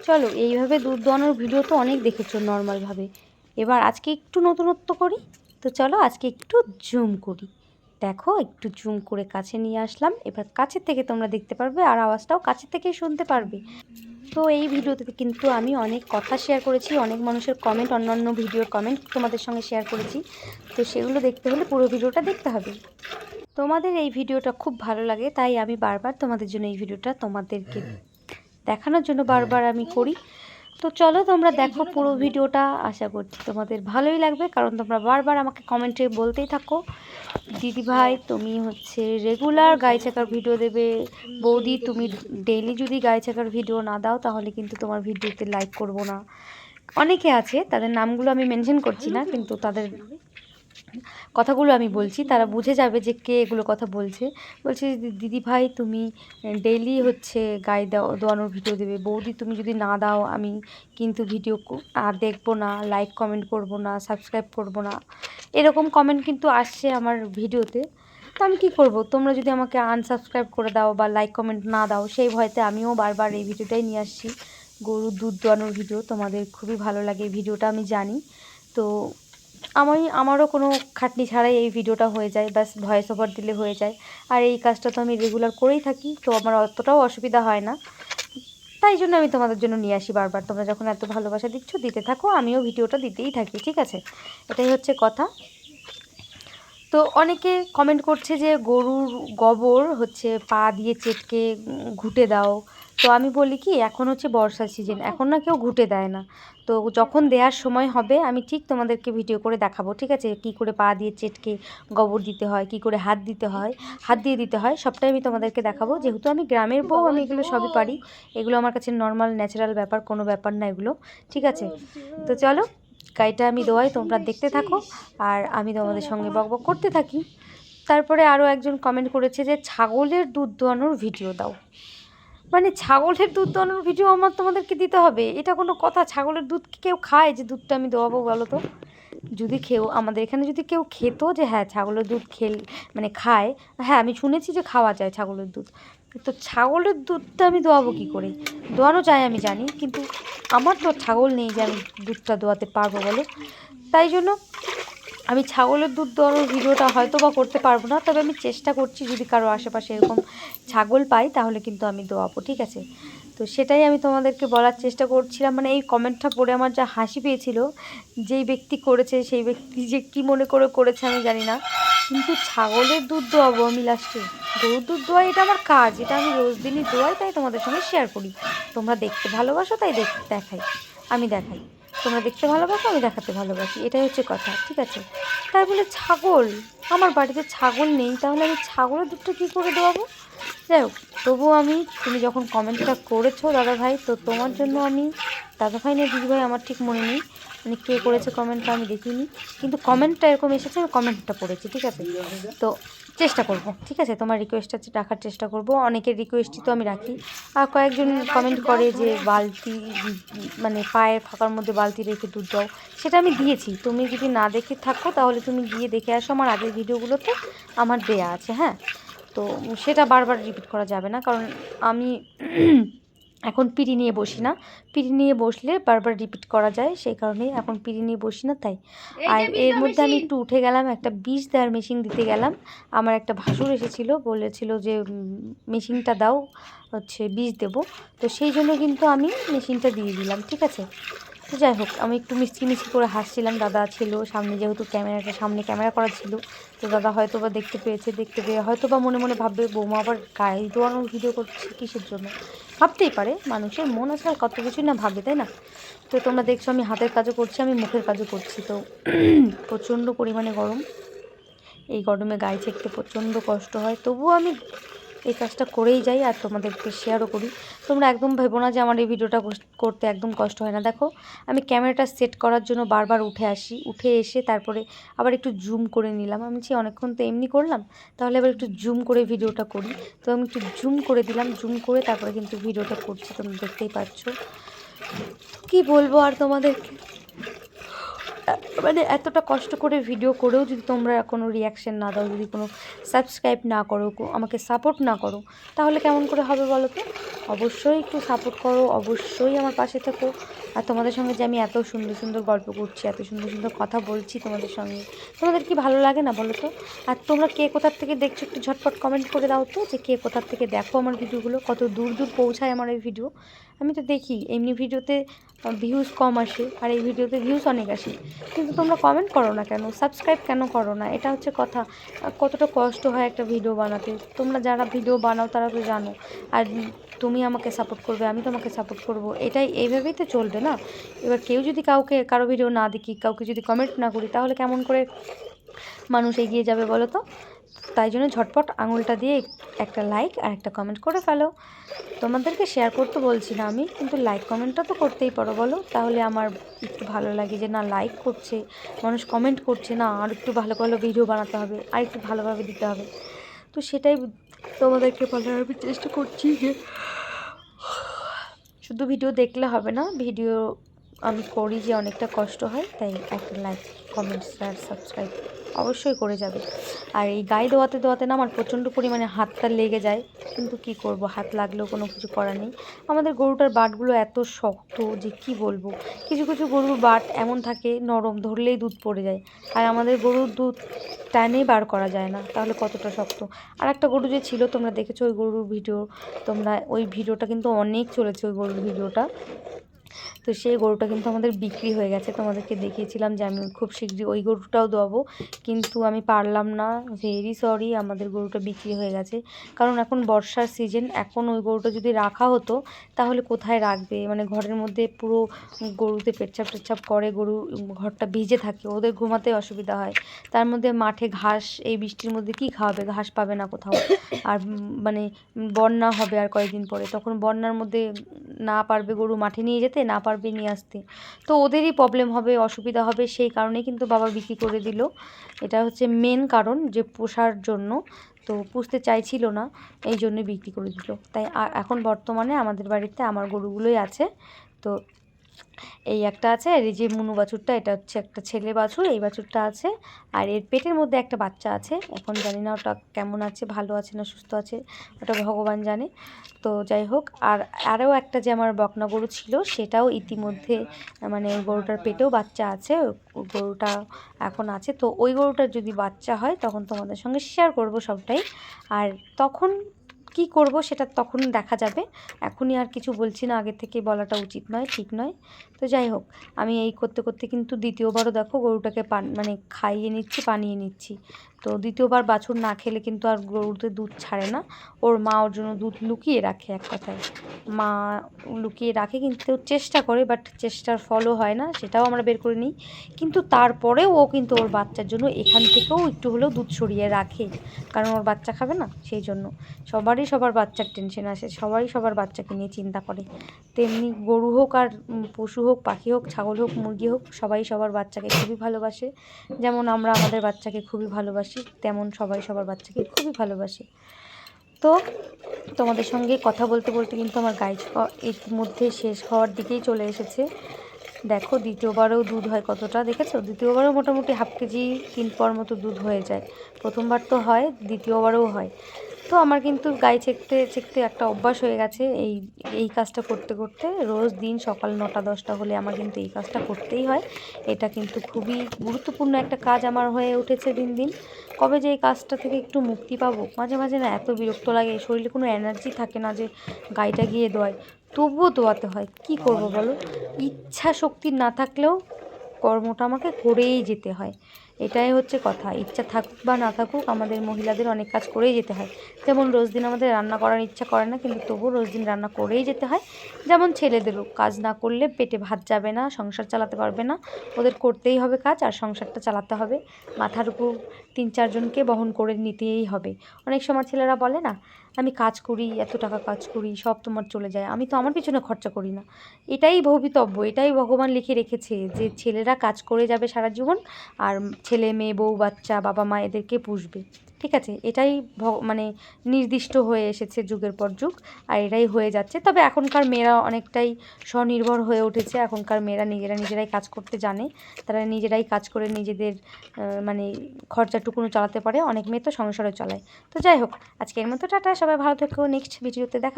চলো, এইভাবে দুধ দোয়ানোর ভিডিও তো অনেক দেখেছো নর্মালভাবে, এবার আজকে একটু নতুনত্ব করি। তো চলো আজকে একটু জুম করি। দেখো, একটু জুম করে কাছে নিয়ে আসলাম। এবার কাছের থেকে তোমরা দেখতে পারবে আর আওয়াজটাও কাছের থেকেই শুনতে পারবে। তো এই ভিডিওতে কিন্তু আমি অনেক কথা শেয়ার করেছি, অনেক মানুষের কমেন্ট, অন্যান্য ভিডিওর কমেন্ট তোমাদের সঙ্গে শেয়ার করেছি। তো সেগুলো দেখতে হলে পুরো ভিডিওটা দেখতে হবে। তোমাদের এই ভিডিওটা খুব ভালো লাগে, তাই আমি বারবার তোমাদের জন্য এই ভিডিওটা তোমাদেরকে দেখানোর জন্য বারবার আমি করি। তো চলো তোমরা দেখো পুরো ভিডিওটা, আশা করছি তোমাদের ভালোই লাগবে, কারণ তোমরা বারবার আমাকে কমেন্টে বলতেই থাকো দিদি ভাই তুমি হচ্ছে রেগুলার গাই চাকার ভিডিও দেবে, বৌদি তুমি ডেইলি যদি গাই চাকার ভিডিও না দাও তাহলে কিন্তু তোমার ভিডিওতে লাইক করব না। অনেকে আছে, তাদের নামগুলো আমি মেনশন করছি না, কিন্তু তাদের কথাগুলো আমি বলছি, তারা বুঝে যাবে যে কে এগুলো কথা বলছে। বলছে দিদি ভাই তুমি ডেইলি হচ্ছে গায়ে দোয়ানোর ভিডিও দেবে, বৌদি তুমি যদি না দাও আমি কিন্তু ভিডিও আর দেখবো না, লাইক কমেন্ট করব না, সাবস্ক্রাইব করব না। এরকম কমেন্ট কিন্তু আসছে আমার ভিডিওতে। তো আমি কী করব, তোমরা যদি আমাকে আনসাবস্ক্রাইব করে দাও বা লাইক কমেন্ট না দাও, সেই ভয়তে আমিও বারবার এই ভিডিওটাই নিয়ে আসছি, গরুর দুধ দোয়ানোর ভিডিও। তোমাদের খুবই ভালো লাগে এই ভিডিওটা আমি জানি। তো আমারও কোনো খাটনি ছাড়াই এই ভিডিওটা হয়ে যায়, ব্যাস ভয়েস ওভার দিলে হয়ে যায়। আর এই কাজটা তো আমি রেগুলার করেই থাকি, তো আমার অতটাও অসুবিধা হয় না। তাই জন্য আমি তোমাদের জন্য নিয়ে আসি বারবার। তোমরা যখন এত ভালোবাসা দিচ্ছ, দিতে থাকো, আমিও ভিডিওটা দিতেই থাকি, ঠিক আছে? এটাই হচ্ছে কথা। তো অনেকে কমেন্ট করছে যে গরুর গোবর হচ্ছে পা দিয়ে চেটকে ঘুঁটে দাও। তো আমি বলি কি, এখন হচ্ছে বর্ষার সিজন, এখন না কেউ ঘুঁটে দেয় না। তো যখন দেওয়ার সময় হবে আমি ঠিক তোমাদেরকে ভিডিও করে দেখাবো, ঠিক আছে? কী করে পা দিয়ে চেটকে গোবর দিতে হয়, কী করে হাত দিতে হয়, হাত দিয়ে দিতে হয়, সবটাই আমি তোমাদেরকে দেখাবো। যেহেতু আমি গ্রামের বউ, আমি এগুলো সবই পারি। এগুলো আমার কাছে নর্মাল ন্যাচারাল ব্যাপার, কোনো ব্যাপার না এগুলো, ঠিক আছে? তো চলো গাইটা আমি দোয়াই, তোমরা দেখতে থাকো আর আমি তোমাদের সঙ্গে বকবক করতে থাকি। তারপরে আরও একজন কমেন্ট করেছে যে ছাগলের দুধ দোয়ানোর ভিডিও দাও। মানে ছাগলের দুধ দোয়ানোর ভিডিও আমার তোমাদেরকে দিতে হবে? এটা কোনো কথা? ছাগলের দুধ কি কেউ খায় যে দুধটা আমি দোয়াবো বলো তো? যদি আমাদের এখানে যদি কেউ খেত যে হ্যাঁ ছাগলের দুধ মানে খায়, হ্যাঁ আমি শুনেছি যে খাওয়া যায় ছাগলের দুধ, তো ছাগলের দুধটা আমি দোয়াবো কী করে? দোয়ানো যায় আমি জানি, কিন্তু আমার তো ছাগল নেই যে আমি দুধটা দোয়াতে পারবো বলো। তাই জন্য আমি ছাগলের দুধ দোয়ানোর ভিডিওটা হয়তো বা করতে পারবো না, তবে আমি চেষ্টা করছি যদি কারো আশেপাশে এরকম ছাগল পাই তাহলে কিন্তু আমি দোয়াবো, ঠিক আছে? তো সেটাই আমি তোমাদেরকে বলার চেষ্টা করছিলাম। মানে এই কমেন্টটা পড়ে আমার যা হাসি পেয়েছিল, যেই ব্যক্তি করেছে সেই ব্যক্তি যে কী মনে করে করেছে আমি জানি না, কিন্তু ছাগলের দুধ দোয়াবো আমি লাস্টে? গরুর দুধ দোয়াই এটা আমার কাজ, এটা আমি রোজ দিনই দোয়াই, তাই তোমাদের সঙ্গে শেয়ার করি। তোমরা দেখতে ভালোবাসো তাই দেখাই, আমি দেখাই। তোমরা দেখতে ভালোবাসো, আমি দেখাতে ভালোবাসি, এটাই হচ্ছে কথা, ঠিক আছে? তাই বলে ছাগল, আমার বাড়িতে ছাগল নেই, তাহলে আমি ছাগলের দুধটা কী করে দোয়াবো? যাই হোক, তবুও তুমি যখন কমেন্টটা করেছো দাদা ভাই, তো তোমার জন্য আমি, দাদা ভাই না দিদি ভাই আমার ঠিক মনে নেই, মানে কে করেছে কমেন্টটা আমি দেখিনি, কিন্তু কমেন্টটা এরকম এসেছে, আমি কমেন্টটা পড়েছি, ঠিক আছে? তো চেষ্টা করব, ঠিক আছে? তোমার রিকোয়েস্টটা রাখার চেষ্টা করব, অনেকের রিকোয়েস্টই তো আমি রাখি। আর কয়েকজন কমেন্ট করে যে বালতি, মানে পায়ের ফাঁকার মধ্যে বালতি রেখে দুধ দাও, সেটা আমি দিয়েছি। তুমি যদি না দেখে থাকো তাহলে তুমি গিয়ে দেখে আসো, আমার আগের ভিডিওগুলোতে আমার দেয়া আছে, হ্যাঁ? তো সেটা বারবার রিপিট করা যাবে না, কারণ আমি এখন পিঁড়ি নিয়ে বসি না। পিঁড়ি নিয়ে বসলে বারবার রিপিট করা যায়, সেই কারণেই এখন পিঁড়ি নিয়ে বসি না, তাই। আর এর মধ্যে আমি একটু উঠে গেলাম, একটা বিষ দেওয়ার মেশিন দিতে গেলাম। আমার একটা ভাসুর এসেছিলো, বলেছিল যে মেশিনটা দাও, হচ্ছে বিষ দেবো। তো সেই জন্য কিন্তু আমি মেশিনটা দিয়ে দিলাম, ঠিক আছে? তো যাই হোক, আমি একটু মিষ্টি করে হাসছিলাম, দাদা ছিল সামনে, যেহেতু সামনে ক্যামেরা করা ছিল। তো দাদা হয়তো বা দেখতে পেয়ে হয়তো বা মনে মনে ভাববে বৌমা আবার গায়ে দোয়ানোর ভিডিও করছে কিসের জন্য, ভাবতেই পারে, মানুষের মন আছে আর কত কিছুই না ভাবে, তাই না? তো তোমরা দেখছো আমি হাতের কাজও করছি, আমি মুখের কাজও করছি। তো প্রচণ্ড পরিমাণে গরম, এই গরমে গায়ে ছেঁকতে প্রচণ্ড কষ্ট হয়, তবুও আমি এই কাজটা করেই যাই আর তোমাদেরকে শেয়ারও করি। তোমরা একদম ভেবো না যে আমার এই ভিডিওটা করতে একদম কষ্ট হয় না। দেখো, আমি ক্যামেরাটা সেট করার জন্য বারবার উঠে এসে তারপরে আবার একটু জুম করে নিলাম। আমি অনেকক্ষণ তো এমনি করলাম, তাহলে আবার একটু জুম করে ভিডিওটা করি। তো আমি একটু জুম করে দিলাম, জুম করে তারপরে কিন্তু ভিডিওটা করছি, তোমরা দেখতেই পাচ্ছ। কি বলবো আর তোমাদেরকে, মানে এতটা কষ্ট করে ভিডিও করেও যদি তোমরা কোনো রিয়াকশান না দাও, যদি কোনো সাবস্ক্রাইব না করো, আমাকে সাপোর্ট না করো, তাহলে কেমন করে হবে বলো তো? অবশ্যই একটু সাপোর্ট করো, অবশ্যই আমার পাশে থেকো। আর তোমাদের সঙ্গে যে আমি এত সুন্দর সুন্দর গল্প করছি, এত সুন্দর সুন্দর কথা বলছি তোমাদের সঙ্গে, তোমাদের কি ভালো লাগে না বলো তো? আর তোমরা কে কোথার থেকে দেখছো একটু ঝটপট কমেন্ট করে দাও তো, যে কে কোথার থেকে দেখো আমার ভিডিওগুলো, কত দূর দূর পৌঁছায় আমার এই ভিডিও। আমি তো দেখি এমনি ভিডিওতে ভিউজ কম আসে, আর এই ভিডিওতে ভিউজ অনেক আসে, কিন্তু তোমরা কমেন্ট করো না কেন, সাবস্ক্রাইব কেন করো না? এটা হচ্ছে কথা। কতটা কষ্ট হয় একটা ভিডিও বানাতে, তোমরা যারা ভিডিও বানাও তারা তো জানো। আর তুমি আমাকে সাপোর্ট করবে, আমি তোমাকে সাপোর্ট করব, এটাই এইভাবেই তো চলবে না? এবার কেউ যদি কারো ভিডিও না দেখি, কাউকে যদি কমেন্ট না করি, তাহলে কেমন করে মানুষ এগিয়ে যাবে বলো তো? তাই জন্য ঝটপট আঙুলটা দিয়ে একটা লাইক আর একটা কমেন্ট করে ফেলো। তোমাদেরকে শেয়ার করতে বলছি না আমি, কিন্তু লাইক কমেন্টটা তো করতেই পারো বলো, তাহলে আমার একটু ভালো লাগে যে না, লাইক করছে মানুষ, কমেন্ট করছে, না আর একটু ভালো ভালো ভিডিও বানাতে হবে, আর একটু ভালোভাবে দিতে হবে। তো সেটাই তোমাদেরকে বলার আমি চেষ্টা করছি, যে শুধু ভিডিও দেখলে হবে না, ভিডিও আমি করি যে অনেকটা কষ্ট হয়, তাই একটা লাইক, কমেন্ট, শেয়ার, সাবস্ক্রাইব অবশ্যই করে যাবে। আর এই গায়ে দোয়াতে দোয়াতে না আমার প্রচণ্ড পরিমাণে হাতটা লেগে যায়, কিন্তু কি করব, হাত লাগলেও কোনো কিছু করার নেই। আমাদের গরুটার বাটগুলো এত শক্ত যে কি বলবো, কিছু কিছু গরুর বাট এমন থাকে নরম, ধরলেই দুধ পড়ে যায়, আর আমাদের গরুর দুধ টানেই বার করা যায় না, তাহলে কতটা শক্ত। আর একটা গরু যে ছিল, তোমরা দেখেছো ওই গরুর ভিডিও, তোমরা ওই ভিডিওটা কিন্তু অনেক চলেছে ওই গরুর ভিডিওটা। তো সেই গরুটা কিন্তু আমাদের বিক্রি হয়ে গেছে, তোমাদেরকে দেখিয়েছিলাম যে আমি খুব শীঘ্রই ওই গরুটাও দেবো, কিন্তু আমি পারলাম না, ভেরি সরি, আমাদের গরুটা বিক্রি হয়ে গেছে। কারণ এখন বর্ষার সিজন, এখন ওই গরুটা যদি রাখা হতো তাহলে কোথায় রাখবে, মানে ঘরের মধ্যে পুরো গরুতে পেচ্ছাপ টেচ্ছাপ করে, গরু ঘরটা ভিজে থাকে, ওদের ঘুমাতে অসুবিধা হয়, তার মধ্যে মাঠে ঘাস, এই বৃষ্টির মধ্যে কি খাওয়াবে, ঘাস পাবে না কোথাও। আর মানে বন্যা হবে আর কয়েকদিন পরে, তখন বন্যার মধ্যে না পারবে গরু মাঠে নিয়ে যেতে, না পারবে নিয়ে আসতে, তো ওদেরই প্রবলেম হবে, অসুবিধা হবে, সেই কারণেই কিন্তু বাবা বিক্রি করে দিল। এটা হচ্ছে মেন কারণ, যে পোষার জন্য, তো পুষতে চাইছিল না, এই জন্যই বিক্রি করে দিল। তাই এখন বর্তমানে আমাদের বাড়িতে আমার গরুগুলোই আছে। তো এই একটা আছে, আর এই যে মুনু বাছুরটা, এটা হচ্ছে একটা ছেলে বাছুর, এই বাছুরটা আছে, আর এর পেটের মধ্যে একটা বাচ্চা আছে, এখন জানি না ওটা কেমন আছে, ভালো আছে না সুস্থ আছে, ওটা ভগবান জানে। তো যাই হোক, আর আরও একটা যে আমার বকনা গরু ছিল, সেটাও ইতিমধ্যে মানে ওই গরুটার পেটেও বাচ্চা আছে, ওই গরুটা এখন আছে। তো ওই গরুটার যদি বাচ্চা হয় তখন তোমাদের সঙ্গে শেয়ার করব সবটাই, আর তখন কি করব সেটা তখন দেখা যাবে। এখনই আর কিছু বলছি না, আগের থেকে বলাটা উচিত নয়, ঠিক নয়। তো যাই হোক, আমি এই করতে করতে কিন্তু দ্বিতীয়বারও দেখো গরুটাকে মানে খাইয়ে নিচ্ছি, পানিয়ে নিচ্ছি। তো দ্বিতীয়বার বাছুর না খেলে কিন্তু আর গরুতে দুধ ছাড়ে না, ওর মা ওর জন্য দুধ লুকিয়ে রাখে, এক কথায় মা লুকিয়ে রাখে, কিন্তু চেষ্টা করে, বাট চেষ্টার ফলও হয় না, সেটাও আমরা বের করে নিই। কিন্তু তারপরেও ও কিন্তু ওর বাচ্চার জন্য এখান থেকেও একটু হলেও দুধ সরিয়ে রাখে, কারণ ওর বাচ্চা খাবে না, সেই জন্য। সবারই সবার বাচ্চার টেনশন আসে, সবাই সবার বাচ্চাকে নিয়ে চিন্তা করে, তেমনি গরু হোক আর পশু হোক, পাখি হোক, ছাগল হোক, মুরগি হোক, সবাই সবার বাচ্চাকে খুবই ভালোবাসে। যেমন আমরা আমাদের বাচ্চাকে খুবই ভালোবাসি, তেমন সবাই সবার বাচ্চাকে খুবই ভালোবাসে। তো তোমাদের সঙ্গে কথা বলতে বলতে কিন্তু আমার গাইজ ইতিমধ্যে শেষ হওয়ার দিকেই চলে এসেছে। দেখো দ্বিতীয়বারেও দুধ হয় কতটা, দেখেছো? দ্বিতীয়বারও মোটামুটি হাফ কেজি 3 পর মতো দুধ হয়ে যায়। প্রথমবার তো হয়, দ্বিতীয়বারও হয়। তো আমার কিন্তু গাই ছেঁকতে ছেঁকতে একটা অভ্যাস হয়ে গেছে, এই কাজটা করতে করতে রোজ দিন সকাল 9টা-10টা হলে আমার কিন্তু এই কাজটা করতেই হয়। এটা কিন্তু খুবই গুরুত্বপূর্ণ একটা কাজ আমার হয়ে উঠেছে দিন দিন। কবে যে এই কাজটা থেকে একটু মুক্তি পাবো, মাঝে মাঝে না এত বিরক্ত লাগে, শরীরে কোনো এনার্জি থাকে না যে গাইটা গিয়ে দোয়াই, তবুও দোয়াতে হয়, কি করব বলো? ইচ্ছা শক্তি না থাকলেও কর্মটা আমাকে করেই যেতে হয়, এটাই হচ্ছে কথা। ইচ্ছা থাকুক বা না থাকুক, আমাদের মহিলাদের অনেক কাজ করেই যেতে হয়। যেমন রোজ দিন আমাদের রান্না করার ইচ্ছা করে না, কিন্তু তবুও রোজ দিন রান্না করেই যেতে হয়। যেমন ছেলেদেরও কাজ না করলে পেটে ভাত যাবে না, সংসার চালাতে পারবে না, ওদের করতেই হবে কাজ, আর সংসারটা চালাতে হবে, মাথার উপর 3-4 জনকে বহন করে নিতেই হবে। অনেক সময় ছেলেরা বলে না, আমি কাজ করি, এত টাকা কাজ করি, সব তোমার চলে যায়, আমি তো আমার পিছনে খরচা করি না। এটাই ভবিতব্য, এটাই ভগবান লিখে রেখেছে, যে ছেলেরা কাজ করে যাবে সারা জীবন, আর ছেলে মেয়ে বউ বাচ্চা বাবা মা এদেরকে পুষবে। ঠিক আছে, এটাই মানে নির্দিষ্ট হয়ে এসেছে যুগের পর যুগ, আর এটাই হয়ে যাচ্ছে। তবে এখনকার মেয়েরা অনেকটাই স্বনির্ভর হয়ে উঠেছে, এখনকার মেয়েরা নিজেরাই কাজ করতে জানে, তারা নিজেরাই কাজ করে নিজেদের মানে খরচাটুকুনো চালাতে পারে, অনেক মেয়ে তো সংসারও চালায়। তো যাই হোক, আজকের মতো টাটা, সবাই ভালো থেকো, নেক্সট ভিডিওতে দেখা।